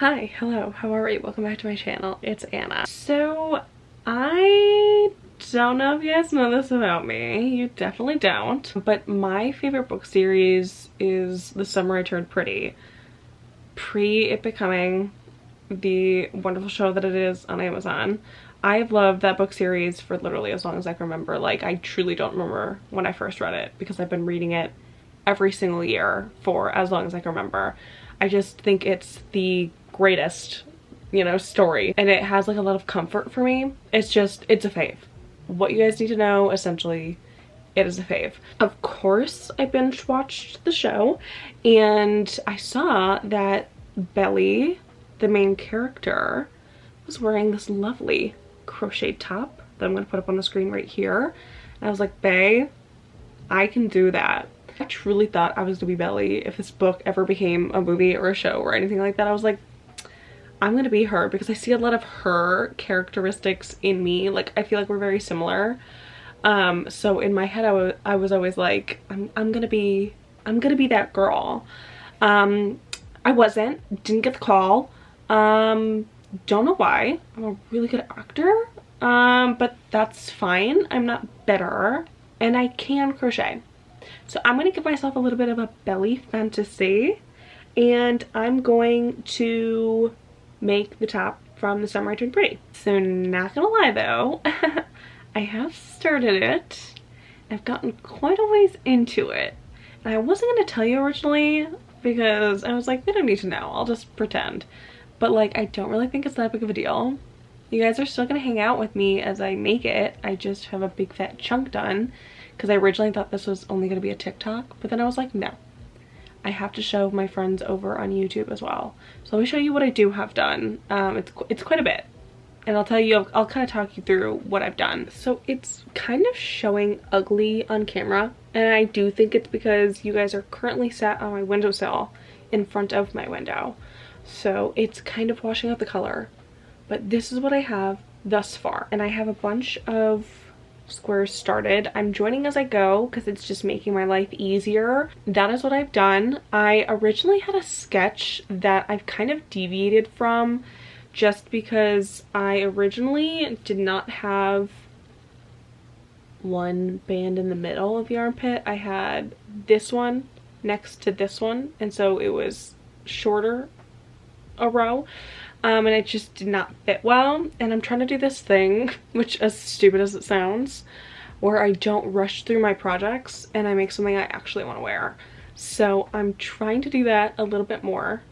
Hi, hello, how are you? Welcome back to my channel. It's Anna. So, I don't know if you guys know this about me. You definitely don't. But my favorite book series is The Summer I Turned Pretty. Pre it becoming the wonderful show that it is on Amazon. I've loved that book series for literally as long as I can remember. Like, I truly don't remember when I first read it because I've been reading it every single year for as long as I can remember. I just think it's the greatest, story, and it has like a lot of comfort for me. It's a fave. What you guys need to know, essentially, it is a fave. Of course, I binge watched the show and I saw that Belly, the main character, was wearing this lovely crochet top that I'm going to put up on the screen right here. And I was like, bae, I can do that. I truly thought I was gonna be Belly if this book ever became a movie or a show or anything like that. I was like, I'm gonna be her because I see a lot of her characteristics in me. Like, I feel like we're very similar. So in my head I was always like, I'm gonna be that girl. I didn't get the call. Don't know why. I'm a really good actor. But that's fine. I'm not better and I can crochet. So I'm gonna give myself a little bit of a belly fantasy and I'm going to make the top from The Summer I Turned Pretty. So not gonna lie though, I have started it. I've gotten quite a ways into it. And I wasn't gonna tell you originally because I was like, they don't need to know, I'll just pretend. But like, I don't really think it's that big of a deal. You guys are still gonna hang out with me as I make it. I just have a big fat chunk done because I originally thought this was only gonna be a TikTok, but then I was like, no. I have to show my friends over on YouTube as well. So let me show you what I do have done. It's quite a bit. And I'll tell you, I'll kind of talk you through what I've done. So it's kind of showing ugly on camera. And I do think it's because you guys are currently sat on my windowsill in front of my window. So it's kind of washing out the color. But this is what I have thus far. And I have a bunch of squares started. I'm joining as I go because it's just making my life easier. That is what I've done. I originally had a sketch that I've kind of deviated from just because I originally did not have one band in the middle of the armpit. I had this one next to this one, and so it was shorter a row. And it just did not fit well. And I'm trying to do this thing, which, as stupid as it sounds, where I don't rush through my projects and I make something I actually want to wear. So I'm trying to do that a little bit more,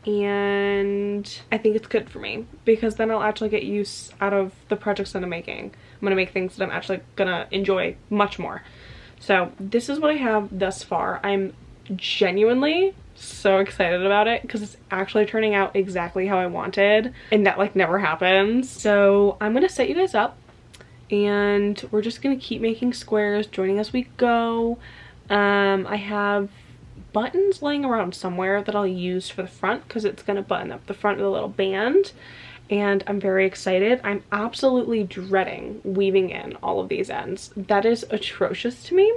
and I think it's good for me because then I'll actually get use out of the projects that I'm making. I'm gonna make things that I'm actually gonna enjoy much more. So this is what I have thus far. I'm genuinely so excited about it because it's actually turning out exactly how I wanted, and that like never happens. So I'm gonna set you guys up and we're just gonna keep making squares, joining as we go. I have buttons laying around somewhere that I'll use for the front because it's gonna button up the front with a little band, and I'm very excited. I'm absolutely dreading weaving in all of these ends. That is atrocious to me,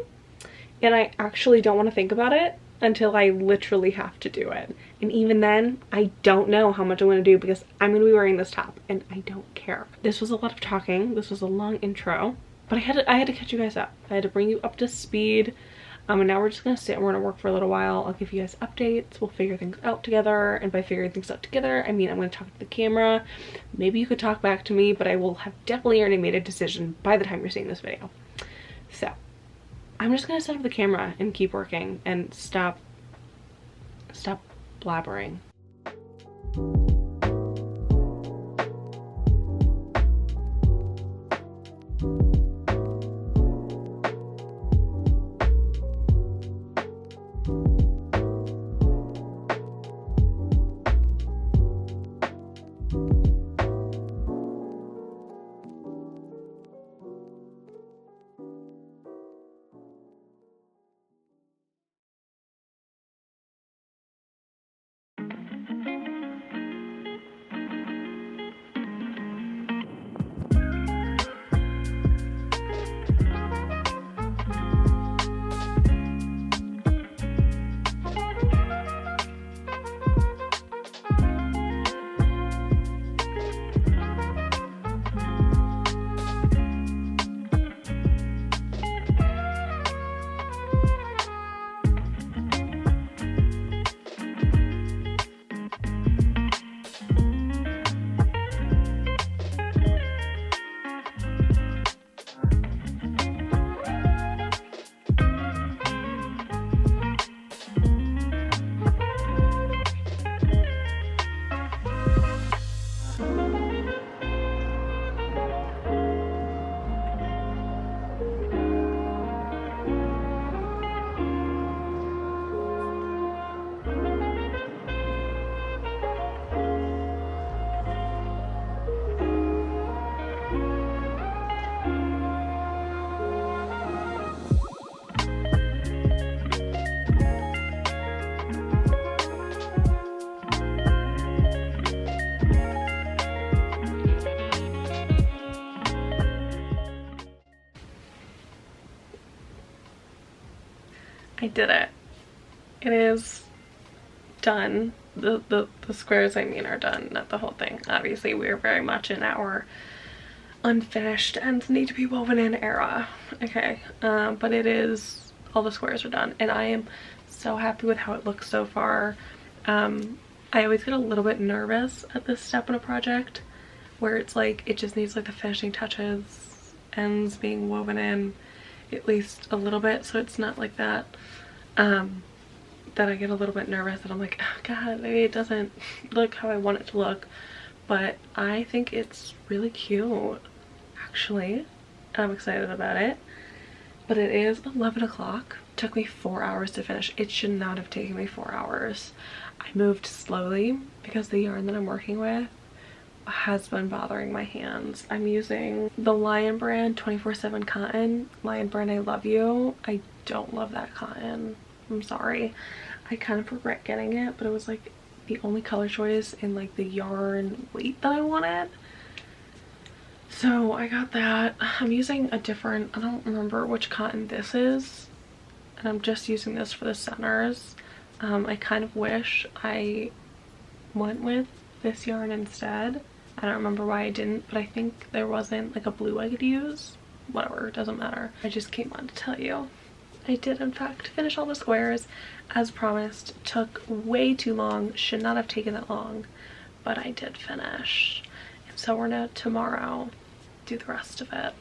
and I actually don't want to think about it until I literally have to do it. And even then, I don't know how much I'm going to do because I'm going to be wearing this top and I don't care. This was a lot of talking. This was a long intro, but I had to catch you guys up. I had to bring you up to speed. And now we're just going to sit and we're going to work for a little while. I'll give you guys updates. We'll figure things out together. And by figuring things out together, I mean I'm going to talk to the camera. Maybe you could talk back to me, but I will have definitely already made a decision by the time you're seeing this video. So I'm just gonna set up the camera and keep working and stop blabbering. I did it. It is done. The squares, I mean, are done, not the whole thing. Obviously, we are very much in our unfinished ends need to be woven in era. Okay, but it is, all the squares are done, and I am so happy with how it looks so far. I always get a little bit nervous at this step in a project where it's like it just needs like the finishing touches, ends being woven in at least a little bit, so it's not like that that I get a little bit nervous and I'm like, oh god, maybe it doesn't look how I want it to look. But I think it's really cute, actually. I'm excited about it. But it is 11 o'clock. Took me 4 hours to finish. It should not have taken me 4 hours. I moved slowly because the yarn that I'm working with has been bothering my hands. I'm using the Lion brand 24/7 cotton. Lion brand, I love you. I don't love that cotton. I'm sorry. I kind of regret getting it, but it was like the only color choice in like the yarn weight that I wanted. So I got that. I'm using a different, I don't remember which cotton this is, and I'm just using this for the centers. I kind of wish I went with this yarn instead. I don't remember why I didn't, but I think there wasn't like a blue I could use. Whatever, it doesn't matter. I just came on to tell you. I did in fact finish all the squares as promised. Took way too long, should not have taken that long, but I did finish. And so we're gonna tomorrow do the rest of it.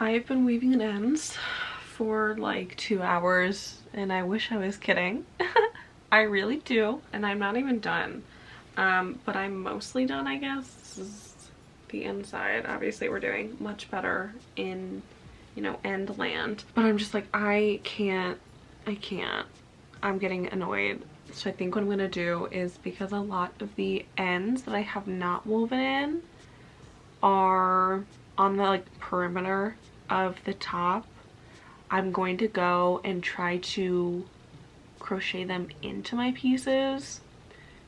I've been weaving in ends for like 2 hours and I wish I was kidding. I really do, and I'm not even done. But I'm mostly done, I guess. This is the inside. Obviously we're doing much better in, you know, end land. But I'm just like, I can't. I'm getting annoyed. So I think what I'm gonna do is, because a lot of the ends that I have not woven in are on the like perimeter of the top, I'm going to go and try to crochet them into my pieces.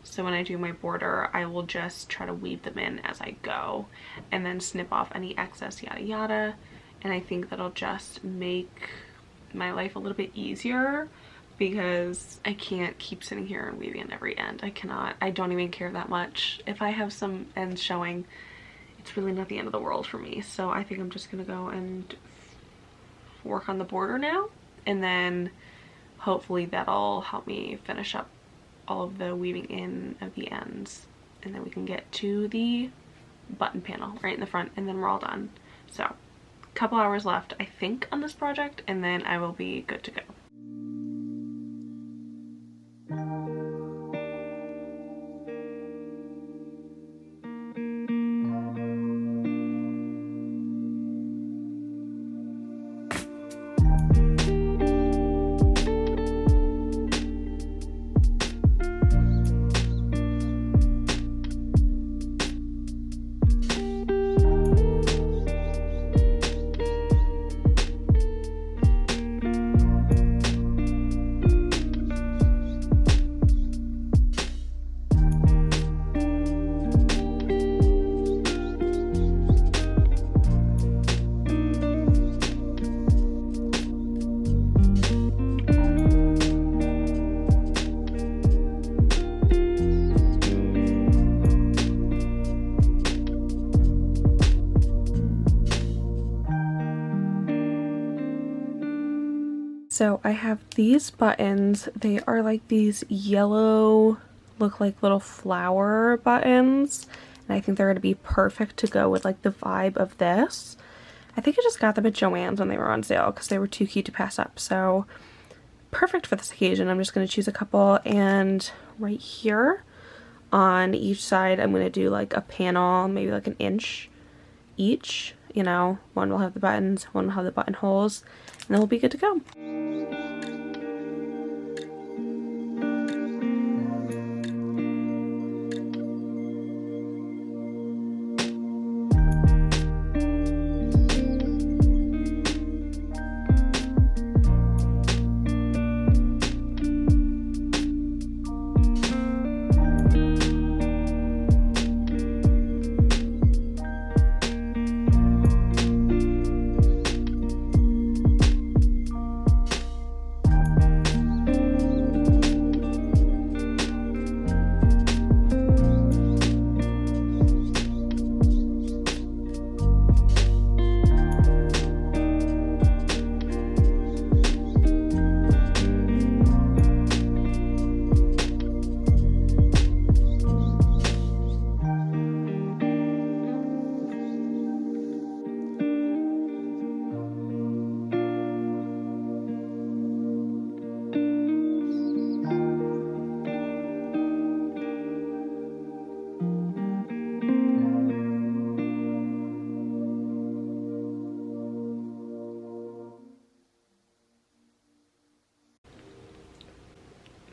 So when I do my border, I will just try to weave them in as I go and then snip off any excess yada yada. And I think that'll just make my life a little bit easier, because I can't keep sitting here and weaving in every end. I cannot. I don't even care that much. If I have some ends showing, it's really not the end of the world for me. So I think I'm just gonna go and work on the border now, and then hopefully that'll help me finish up all of the weaving in of the ends, and then we can get to the button panel right in the front, and then we're all done. So a couple hours left, I think, on this project, and then I will be good to go. So I have these buttons. They are like these yellow, look like little flower buttons. And I think they're going to be perfect to go with like the vibe of this. I think I just got them at Joann's when they were on sale because they were too cute to pass up. So perfect for this occasion. I'm just going to choose a couple, and right here on each side I'm going to do like a panel, maybe like an inch each. You know, one will have the buttons, one will have the buttonholes, and then we'll be good to go.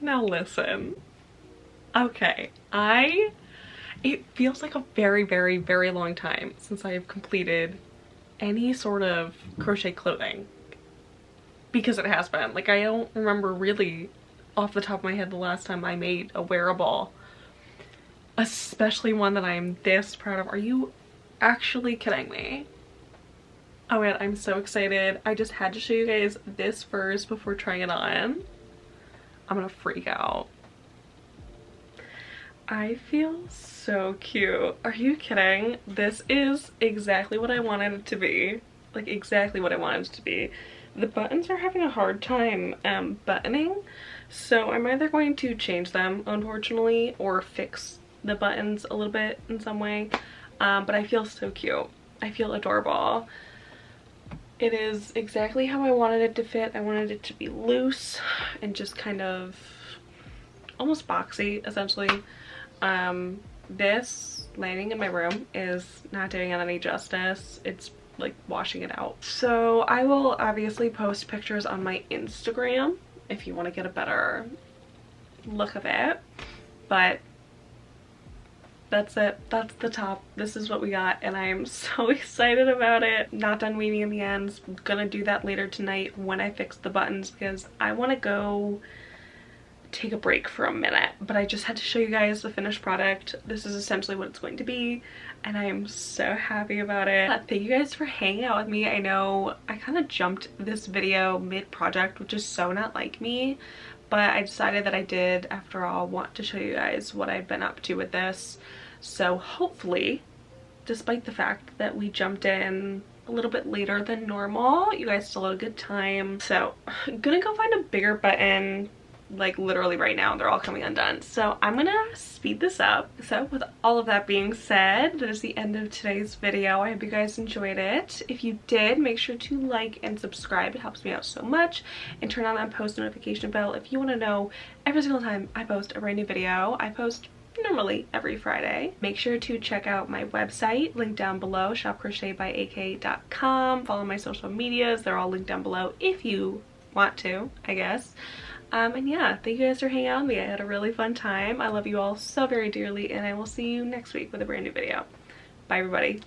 Now listen, okay, it feels like a very, very, very long time since I have completed any sort of crochet clothing, because it has been, like, I don't remember really off the top of my head the last time I made a wearable, especially one that I'm this proud of. Are you actually kidding me? Oh man, I'm so excited. I just had to show you guys this first before trying it on. I'm gonna freak out. I feel so cute. Are you kidding? This is exactly what I wanted it to be. Like, exactly what I wanted it to be. The buttons are having a hard time buttoning, so I'm either going to change them, unfortunately, or fix the buttons a little bit in some way. But I feel so cute. I feel adorable. It is exactly how I wanted it to fit. I wanted it to be loose and just kind of almost boxy, essentially. This landing in my room is not doing it any justice. It's like washing it out. So I will obviously post pictures on my Instagram if you want to get a better look of it. But that's it. That's the top. This is what we got, and I'm so excited about it. Not done weaving in the ends. I'm gonna do that later tonight when I fix the buttons, because I want to go take a break for a minute. But I just had to show you guys the finished product. This is essentially what it's going to be, and I am so happy about it. Thank you guys for hanging out with me. I know I kind of jumped this video mid-project, which is so not like me, but I decided that I did, after all, want to show you guys what I've been up to with this. So hopefully, despite the fact that we jumped in a little bit later than normal, you guys still had a good time. So I'm gonna go find a bigger button, like literally right now. They're all coming undone. So I'm gonna speed this up. So with all of that being said, that is the end of today's video. I hope you guys enjoyed it. If you did, make sure to like and subscribe. It helps me out so much. And turn on that post notification bell if you want to know every single time I post a brand new video. I post normally every Friday. Make sure to check out my website, linked down below, shopcrochetbyak.com. Follow my social medias. They're all linked down below if you want to, I guess. And yeah, thank you guys for hanging out with me. I had a really fun time. I love you all so very dearly, and I will see you next week with a brand new video. Bye everybody.